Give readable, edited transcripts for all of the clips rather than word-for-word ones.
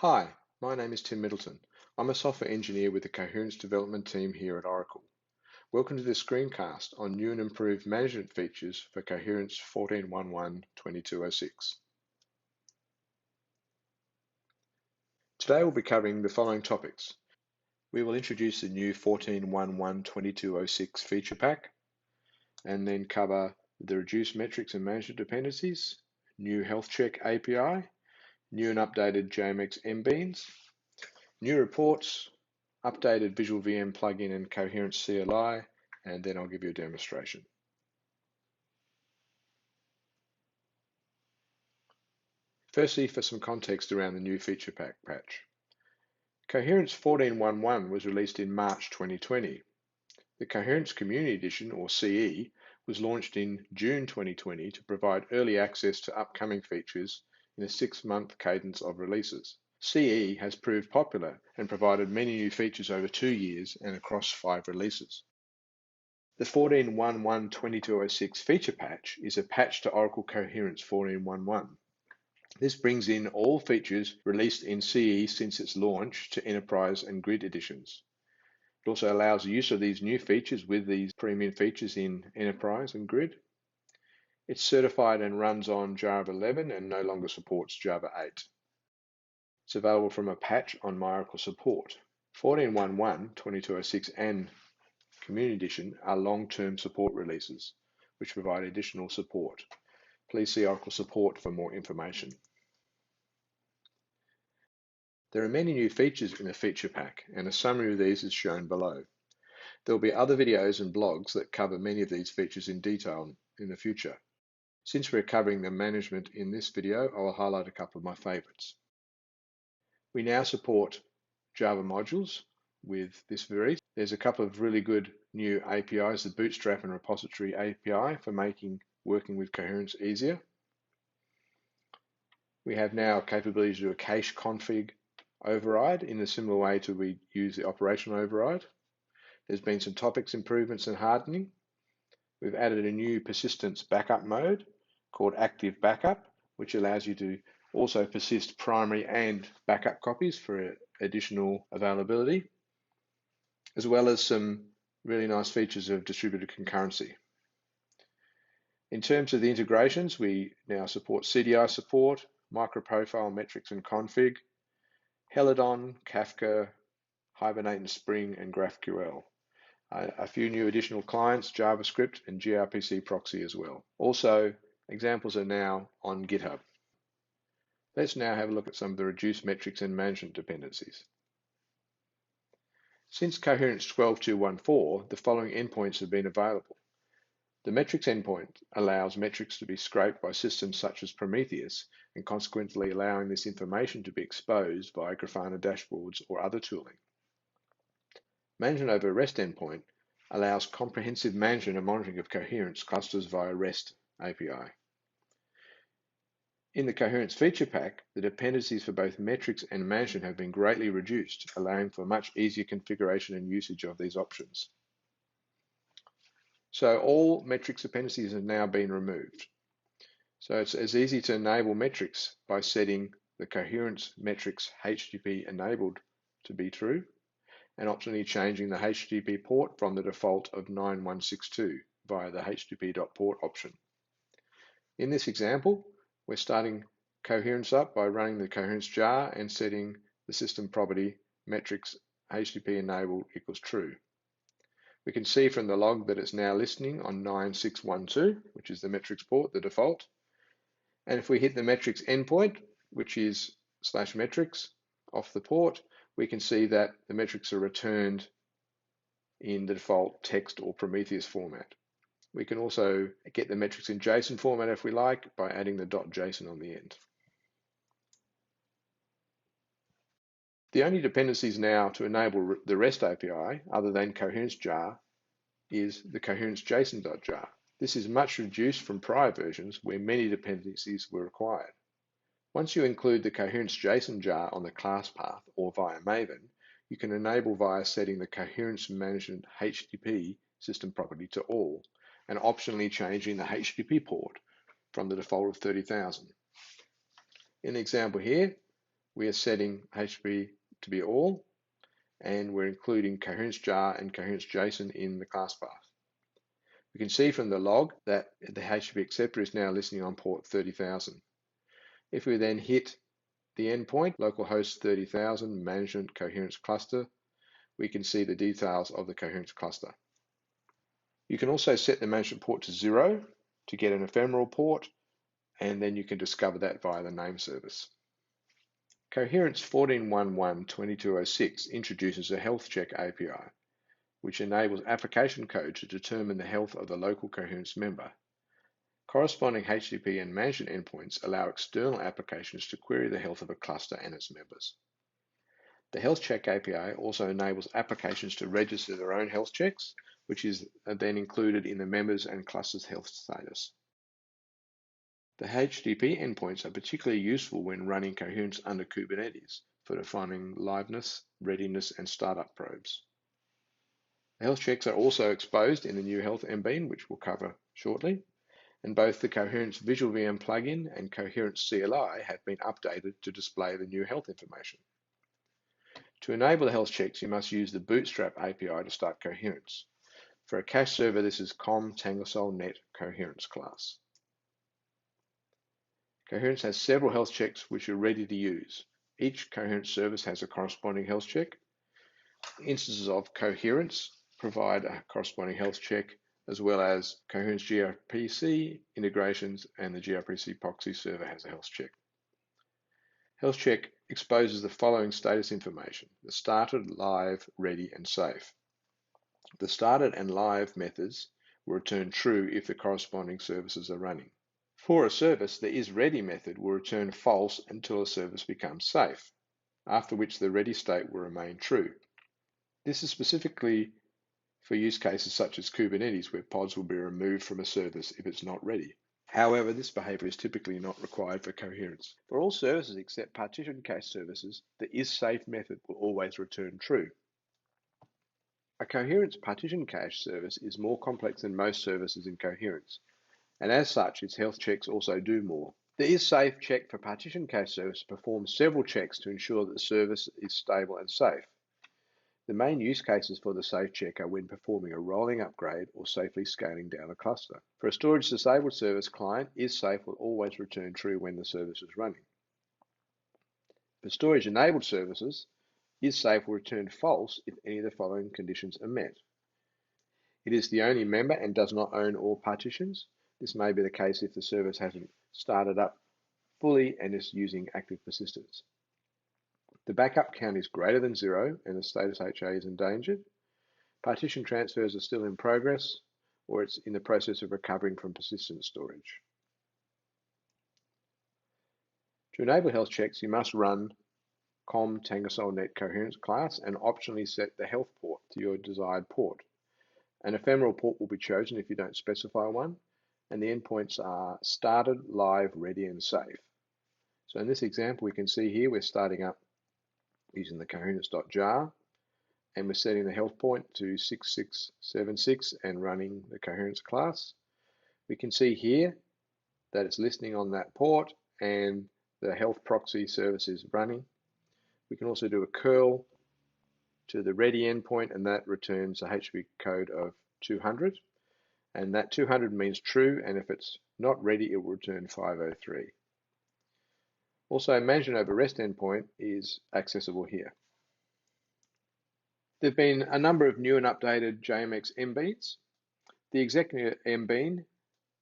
Hi, my name is Tim Middleton. I'm a software engineer with the Coherence development team here at Oracle. Welcome to this screencast on new and improved management features for Coherence 14.1.1.2206. Today we'll be covering the following topics. We will introduce the new 14.1.1.2206 feature pack, and then cover the reduced metrics and management dependencies, new health check API, new and updated JMX MBeans, new reports, updated VisualVM plugin and Coherence CLI, and then I'll give you a demonstration. Firstly, for some context around the new feature pack patch. Coherence 14.1.1 was released in March 2020. The Coherence Community Edition, or CE, was launched in June 2020 to provide early access to upcoming features in a 6-month cadence of releases. CE has proved popular and provided many new features over 2 years and across 5 releases. The 14.1.1.2206 feature patch is a patch to Oracle Coherence 14.1.1. This brings in all features released in CE since its launch to Enterprise and Grid editions. It also allows the use of these new features with these premium features in Enterprise and Grid. It's certified and runs on Java 11 and no longer supports Java 8. It's available from a patch on My Oracle Support. 14.1.1.2206 and Community Edition are long-term support releases, which provide additional support. Please see Oracle Support for more information. There are many new features in the feature pack, and a summary of these is shown below. There will be other videos and blogs that cover many of these features in detail in the future. Since we're covering the management in this video, I will highlight a couple of my favorites. We now support Java modules with this very. There's a couple of really good new APIs, the Bootstrap and Repository API for making working with Coherence easier. We have now capability to do a cache config override in a similar way to we use the operational override. There's been some topics improvements and hardening. We've added a new persistence backup mode called Active Backup, which allows you to also persist primary and backup copies for additional availability, as well as some really nice features of distributed concurrency. In terms of the integrations, we now support CDI support, microprofile metrics and config, Helidon, Kafka, Hibernate and Spring, and GraphQL. A few new additional clients, JavaScript and gRPC proxy as well. Also, examples are now on GitHub. Let's now have a look at some of the reduced metrics and management dependencies. Since Coherence 12.2.1.4, the following endpoints have been available. The metrics endpoint allows metrics to be scraped by systems such as Prometheus, and consequently allowing this information to be exposed via Grafana dashboards or other tooling. Management over REST endpoint allows comprehensive management and monitoring of Coherence clusters via REST API. In the Coherence feature pack, the dependencies for both metrics and management have been greatly reduced, allowing for much easier configuration and usage of these options. So all metrics dependencies have now been removed. So it's as easy to enable metrics by setting the Coherence metrics HTTP enabled to be true, and optionally changing the HTTP port from the default of 9162 via the http.port option. In this example, we're starting Coherence up by running the Coherence jar and setting the system property metrics HTTP enabled equals true. We can see from the log that it's now listening on 9612, which is the metrics port, the default. And if we hit the metrics endpoint, which is /metrics off the port, we can see that the metrics are returned in the default text or Prometheus format. We can also get the metrics in JSON format if we like by adding the .json on the end. The only dependencies now to enable the REST API, other than Coherence jar, is the Coherence JSON.jar. This is much reduced from prior versions where many dependencies were required. Once you include the Coherence JSON jar on the class path or via Maven, you can enable via setting the Coherence Management HTTP system property to all, and optionally changing the HTTP port from the default of 30,000. In the example here, we are setting HTTP to be all, and we're including Coherence jar and Coherence JSON in the class path. We can see from the log that the HTTP acceptor is now listening on port 30,000. If we then hit the endpoint, localhost 30,000 management coherence cluster, we can see the details of the coherence cluster. You can also set the management port to 0 to get an ephemeral port, and then you can discover that via the name service. Coherence 14.1.1.2206 introduces a health check API, which enables application code to determine the health of the local coherence member. Corresponding HTTP and management endpoints allow external applications to query the health of a cluster and its members. The Health Check API also enables applications to register their own health checks, which is then included in the members and cluster's health status. The HTTP endpoints are particularly useful when running coherence under Kubernetes for defining liveness, readiness, and startup probes. The health checks are also exposed in the new Health MBean, which we'll cover shortly, and both the Coherence VisualVM plugin and Coherence CLI have been updated to display the new health information. To enable the health checks, you must use the Bootstrap API to start Coherence. For a cache server, this is com-tanglesol-net coherence class. Coherence has several health checks which are ready to use. Each Coherence service has a corresponding health check. Instances of Coherence provide a corresponding health check, as well as Coherence gRPC integrations, and the gRPC proxy server has a health check. Health check exposes the following status information: the started, live, ready, and safe. The started and live methods will return true if the corresponding services are running. For a service, the isReady method will return false until a service becomes safe, after which the ready state will remain true. This is specifically for use cases such as Kubernetes, where pods will be removed from a service if it's not ready. However, this behavior is typically not required for Coherence. For all services except partition cache services, the isSafe method will always return true. A Coherence partition cache service is more complex than most services in Coherence, and as such, its health checks also do more. The isSafe check for partition cache service performs several checks to ensure that the service is stable and safe. The main use cases for the safe check are when performing a rolling upgrade or safely scaling down a cluster. For a storage disabled service client, isSafe will always return true when the service is running. For storage enabled services, isSafe will return false if any of the following conditions are met. It is the only member and does not own all partitions. This may be the case if the service hasn't started up fully and is using active persistence. The backup count is greater than 0 and the status HA is endangered. Partition transfers are still in progress, or it's in the process of recovering from persistent storage. To enable health checks, you must run com-tanglesol-net coherence class and optionally set the health port to your desired port. An ephemeral port will be chosen if you don't specify one, and the endpoints are started, live, ready, and safe. So in this example, we can see here we're starting up using the coherence.jar, and we're setting the health point to 6676 and running the coherence class. We can see here that it's listening on that port and the health proxy service is running. We can also do a curl to the ready endpoint, and that returns a HTTP code of 200. And that 200 means true, and if it's not ready, it will return 503. Also, management over REST endpoint is accessible here. There have been a number of new and updated JMX MBeans. The Executive MBean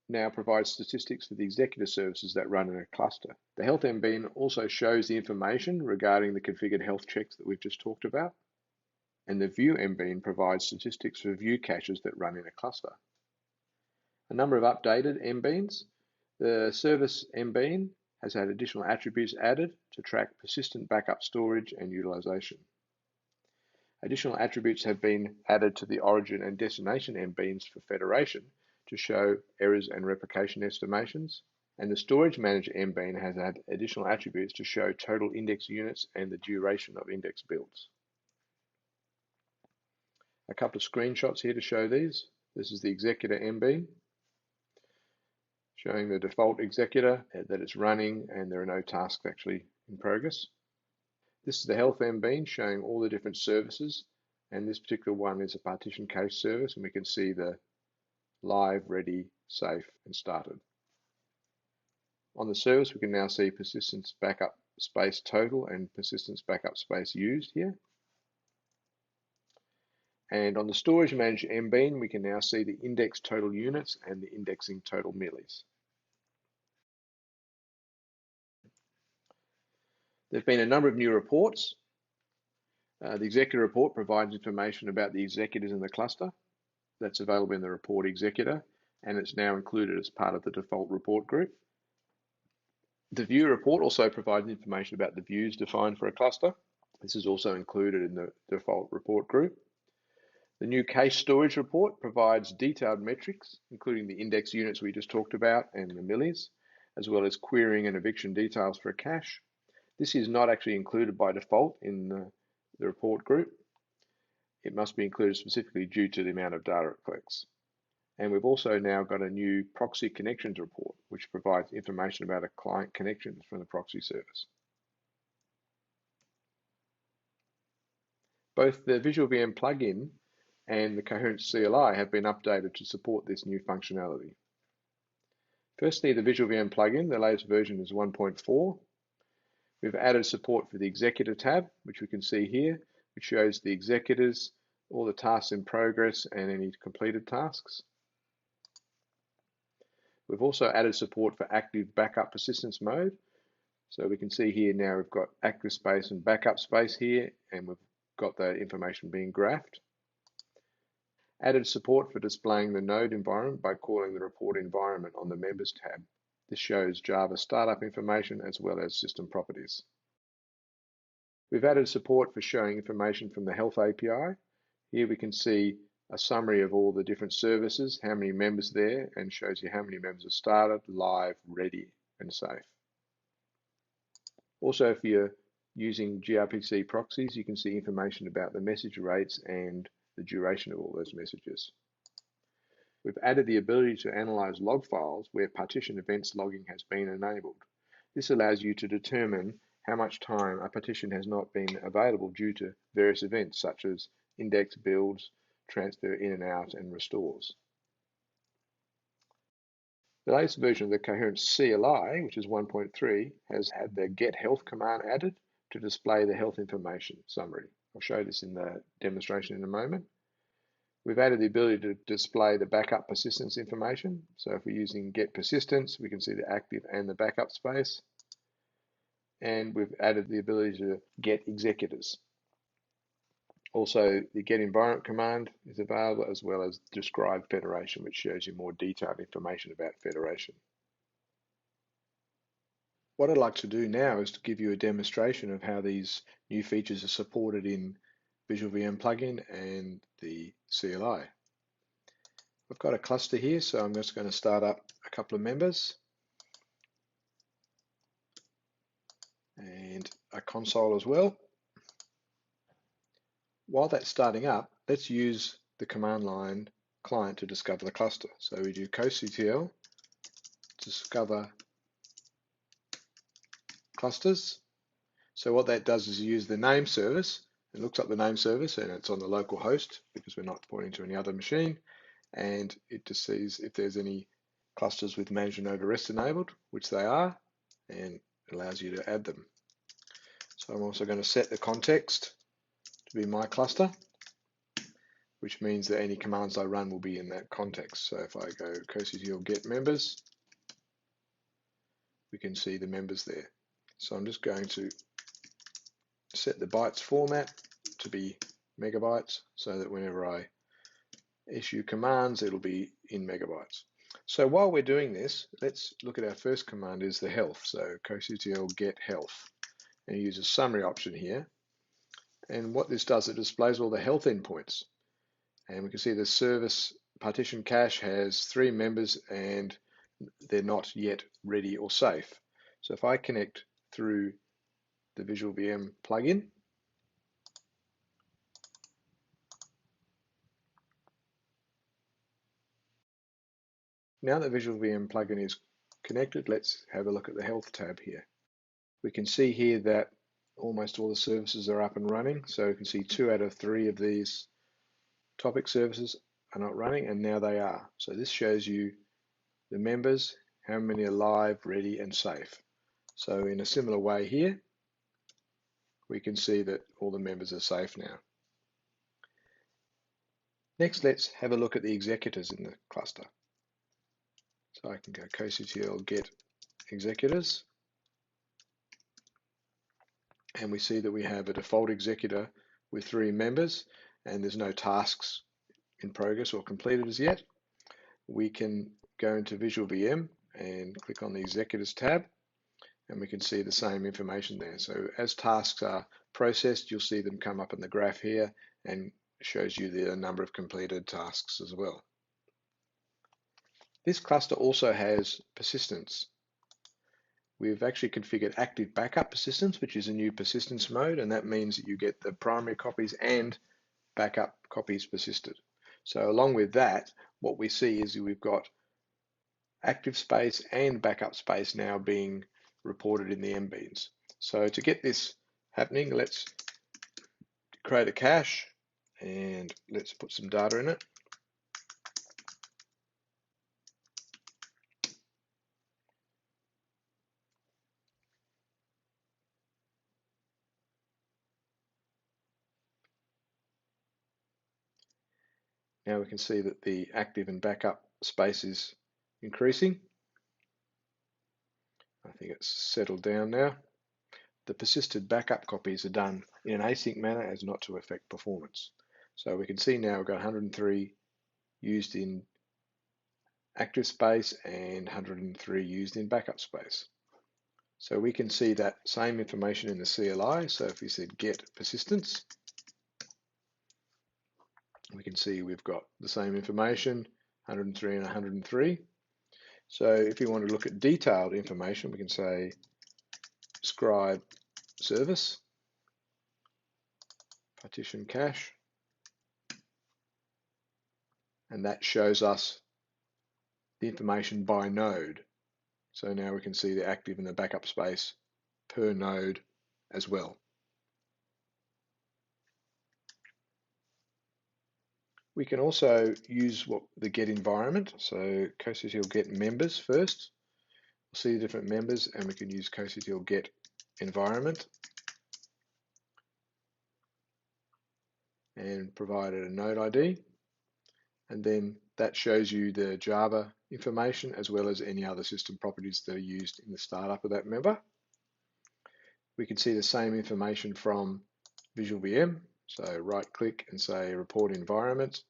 now provides statistics for the executive services that run in a cluster. The Health MBean also shows the information regarding the configured health checks that we've just talked about. And the View MBean provides statistics for view caches that run in a cluster. A number of updated MBeans. The Service MBean has had additional attributes added to track persistent backup storage and utilization. Additional attributes have been added to the origin and destination MBeans for federation to show errors and replication estimations. And the Storage Manager MBean has had additional attributes to show total index units and the duration of index builds. A couple of screenshots here to show these. This is the Executor MBean, showing the default executor that it's running and there are no tasks actually in progress. This is the Health MBeans showing all the different services, and this particular one is a partition cache service, and we can see the live, ready, safe, and started. On the service, we can now see persistence backup space total and persistence backup space used here. And on the storage manager MBean, we can now see the index total units and the indexing total millis. There have been a number of new reports. The executor report provides information about the executors in the cluster. That's available in the report executor, and it's now included as part of the default report group. The view report also provides information about the views defined for a cluster. This is also included in the default report group. The new cache storage report provides detailed metrics, including the index units we just talked about and the millis, as well as querying and eviction details for a cache. This is not actually included by default in the report group. It must be included specifically due to the amount of data it collects. And we've also now got a new proxy connections report, which provides information about a client connections from the proxy service. Both the VisualVM plugin and the Coherence CLI have been updated to support this new functionality. Firstly, the VisualVM plugin, the latest version is 1.4. We've added support for the executor tab, which we can see here, which shows the executors, all the tasks in progress, and any completed tasks. We've also added support for active backup persistence mode. So we can see here now we've got active space and backup space here, and we've got the information being graphed. Added support for displaying the node environment by calling the report environment on the members tab. This shows Java startup information as well as system properties. We've added support for showing information from the Health API. Here we can see a summary of all the different services, how many members there, and shows you how many members are started, live, ready, and safe. Also, if you're using gRPC proxies, you can see information about the message rates and the duration of all those messages. We've added the ability to analyze log files where partition events logging has been enabled. This allows you to determine how much time a partition has not been available due to various events such as index builds, transfer in and out, and restores. The latest version of the Coherence CLI, which is 1.3, has had the get health command added to display the health information summary. I'll show this in the demonstration in a moment. We've added the ability to display the backup persistence information. So if we're using get persistence, we can see the active and the backup space. And we've added the ability to get executors. Also, the get environment command is available, as well as describe federation, which shows you more detailed information about federation. What I'd like to do now is to give you a demonstration of how these new features are supported in VisualVM plugin and the CLI. I've got a cluster here, so I'm just going to start up a couple of members and a console as well. While that's starting up, let's use the command line client to discover the cluster. So we do coctl discover clusters. So what that does is use the name service. It looks up the name service and it's on the local host because we're not pointing to any other machine. And it just sees if there's any clusters with manage and over rest enabled, which they are, and it allows you to add them. So I'm also going to set the context to be my cluster, which means that any commands I run will be in that context. So if I go coctl get members, we can see the members there. So I'm just going to set the bytes format to be megabytes so that whenever I issue commands, it'll be in megabytes. So while we're doing this, let's look at our first command is the health. So coctl get health, and you use a summary option here. And what this does, it displays all the health endpoints. And we can see the service partition cache has 3 members and they're not yet ready or safe. So if I connect through the VisualVM plugin, now that VisualVM plugin is connected, let's have a look at the health tab here. We can see here that almost all the services are up and running. So you can see 2 out of 3 of these topic services are not running, and now they are. So this shows you the members, how many are live, ready, and safe. So in a similar way here, we can see that all the members are safe now. Next, let's have a look at the executors in the cluster. So I can go CoCTL get executors, and we see that we have a default executor with 3 members, and there's no tasks in progress or completed as yet. We can go into VisualVM and click on the Executors tab, and we can see the same information there. So as tasks are processed, you'll see them come up in the graph here and shows you the number of completed tasks as well. This cluster also has persistence. We've actually configured active backup persistence, which is a new persistence mode, and that means that you get the primary copies and backup copies persisted. So along with that, what we see is we've got active space and backup space now being reported in the MBeans. So to get this happening, let's create a cache and let's put some data in it. Now we can see that the active and backup space is increasing. I think it's settled down now. The persisted backup copies are done in an async manner as not to affect performance. So we can see now we've got 103 used in active space and 103 used in backup space. So we can see that same information in the CLI. So if we said get persistence, we can see we've got the same information, 103 and 103. So if we want to look at detailed information, we can say scribe service, partition cache, and that shows us the information by node. So now we can see the active and the backup space per node as well. We can also use the get environment. So CoCTL get members first. We'll see the different members, and we can use CoCTL get environment and provide it a node ID. And then that shows you the Java information as well as any other system properties that are used in the startup of that member. We can see the same information from VisualVM. So right click and say report environment,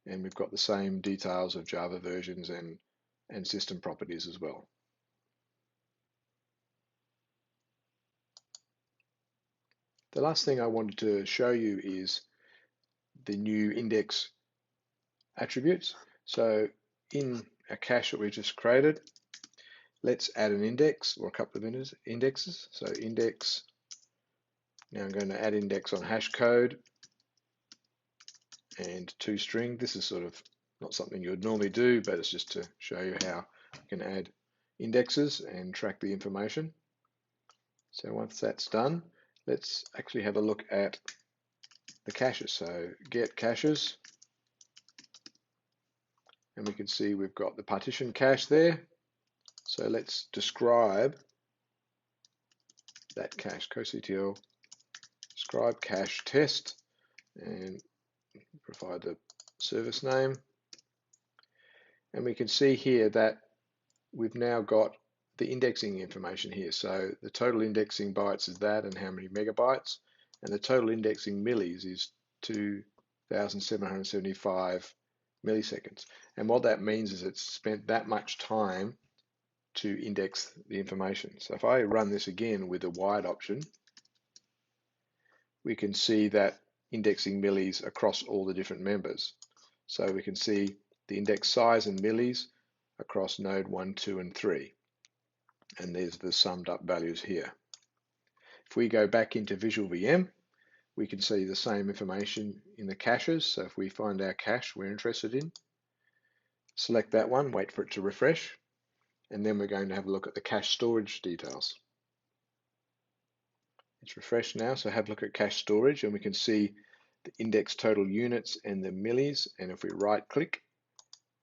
and we've got the same details of Java versions and system properties as well. The last thing I wanted to show you is the new index attributes. So in a cache that we just created, let's add an index or a couple of indexes. So index, now I'm going to add index on hash code and toString. This is sort of not something you would normally do, but it's just to show you how you can add indexes and track the information. So once that's done, let's actually have a look at the caches. So get caches, and we can see we've got the partition cache there. So let's describe that cache, CoCTL describe cache test, and provide the service name. And we can see here that we've now got the indexing information here. So the total indexing bytes is that and how many megabytes, and the total indexing millis is 2,775 milliseconds. And what that means is it's spent that much time to index the information. So if I run this again with the wide option, we can see that indexing millis across all the different members. So we can see the index size in millis across node 1, 2, and 3. And there's the summed up values here. If we go back into VisualVM, we can see the same information in the caches. So if we find our cache we're interested in, select that one, wait for it to refresh, and then we're going to have a look at the cache storage details. It's refreshed now, so have a look at cache storage and we can see the index total units and the millis. And if we right click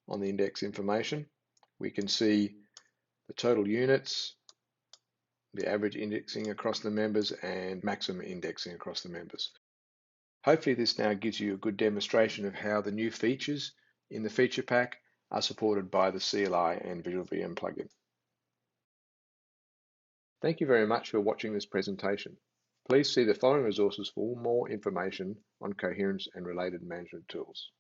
on the index information, we can see the total units, the average indexing across the members, and maximum indexing across the members. Hopefully this now gives you a good demonstration of how the new features in the feature pack are supported by the CLI and VisualVM plugin. Thank you very much for watching this presentation. Please see the following resources for more information on Coherence and related management tools.